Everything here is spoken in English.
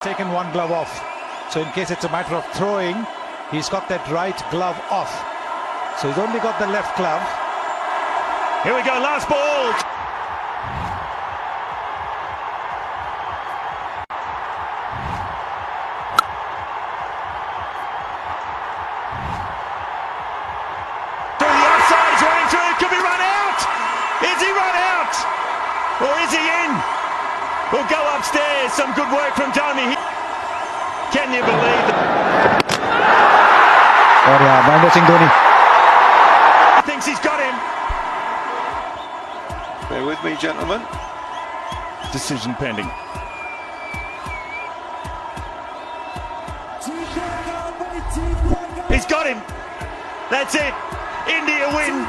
Taken one glove off, so in case it's a matter of throwing, he's got that right glove off, so he's only got the left glove. Here we go, last ball. Through the offside, he's running through, could be run out. Is he run out, or is he in? We'll go upstairs. Some good work from Tony. Can you believe that? और यहाँ Mahendra Singh Dhoni Thinks he's got him. Bear with me, gentlemen. Decision pending. He's got him. That's it. India win.